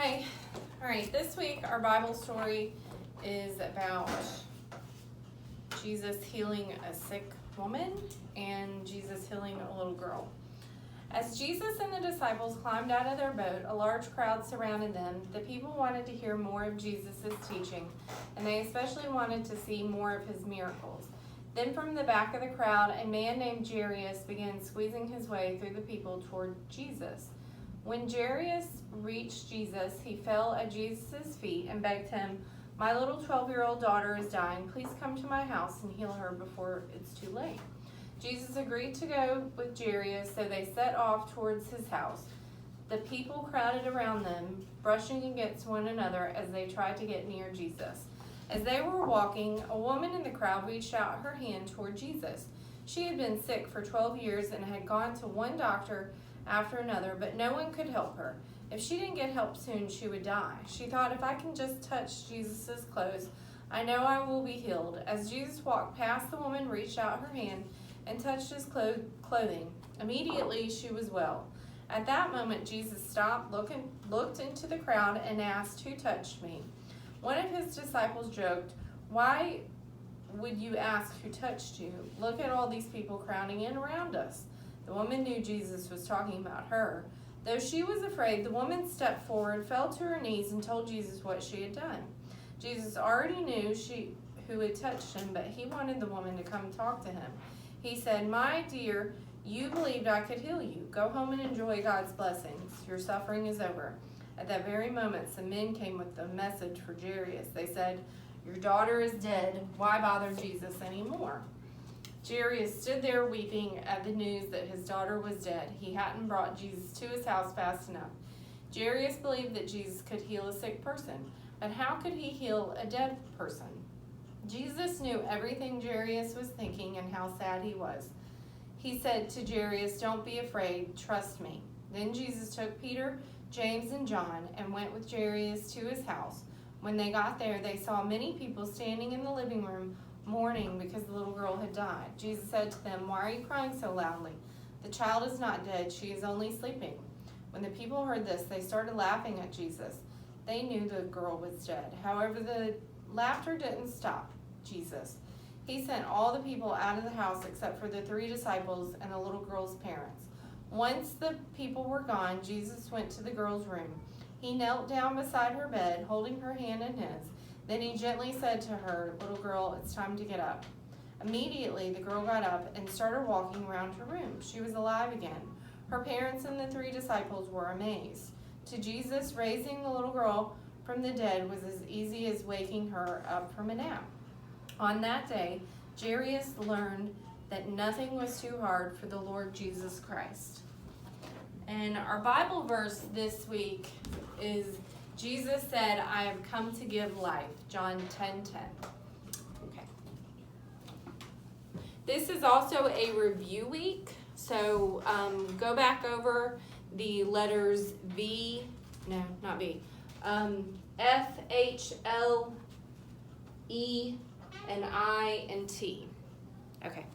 Hi. All right, this week our Bible story is about Jesus healing a sick woman and Jesus healing a little girl. As Jesus and the disciples climbed out of their boat, a large crowd surrounded them. The people wanted to hear more of Jesus' teaching, and they especially wanted to see more of his miracles. Then from the back of the crowd, a man named Jairus began squeezing his way through the people toward Jesus. When Jairus reached Jesus, he fell at Jesus' feet and begged him, "My little 12-year-old daughter is dying. Please come to my house and heal her before it's too late." Jesus agreed to go with Jairus, so they set off towards his house. The people crowded around them, brushing against one another as they tried to get near Jesus. As they were walking, a woman in the crowd reached out her hand toward Jesus. She had been sick for 12 years and had gone to one doctor after another, but no one could help her. If she didn't get help soon, she would die. She thought, if I can just touch Jesus' clothes, I know I will be healed. As Jesus walked past, the woman reached out her hand and touched his clothing. Immediately she was well. At that moment, Jesus stopped, looked into the crowd, and asked, "Who touched me?" One of his disciples joked, "Why would you ask who touched you? Look at all these people crowding in around us." The woman knew Jesus was talking about her. Though she was afraid, the woman stepped forward, fell to her knees, and told Jesus what she had done. Jesus already knew who had touched him, but he wanted the woman to come talk to him. He said, "My dear, you believed I could heal you. Go home and enjoy God's blessings. Your suffering is over." At that very moment, some men came with a message for Jairus. They said, "Your daughter is dead. Why bother Jesus anymore?" Jairus stood there weeping at the news that his daughter was dead. He hadn't brought Jesus to his house fast enough. Jairus believed that Jesus could heal a sick person, but how could he heal a dead person? Jesus knew everything Jairus was thinking and how sad he was. He said to Jairus, "Don't be afraid, trust me." Then Jesus took Peter, James, and John and went with Jairus to his house. When they got there, they saw many people standing in the living room mourning because the little girl had died. Jesus said to them, "Why are you crying so loudly? The child is not dead, she is only sleeping." When the people heard this, they started laughing at Jesus. They knew the girl was dead. However, the laughter didn't stop Jesus. He sent all the people out of the house except for the 3 disciples and the little girl's parents. Once the people were gone, Jesus went to the girl's room. He knelt down beside her bed, holding her hand in his. Then he gently said to her, "Little girl, it's time to get up." Immediately, the girl got up and started walking around her room. She was alive again. Her parents and the 3 disciples were amazed. To Jesus, raising the little girl from the dead was as easy as waking her up from a nap. On that day, Jairus learned that nothing was too hard for the Lord Jesus Christ. And our Bible verse this week is, Jesus said, "I have come to give life," John 10:10. Okay. This is also a review week, so go back over the letters F, H, L, E, and I, and T. Okay.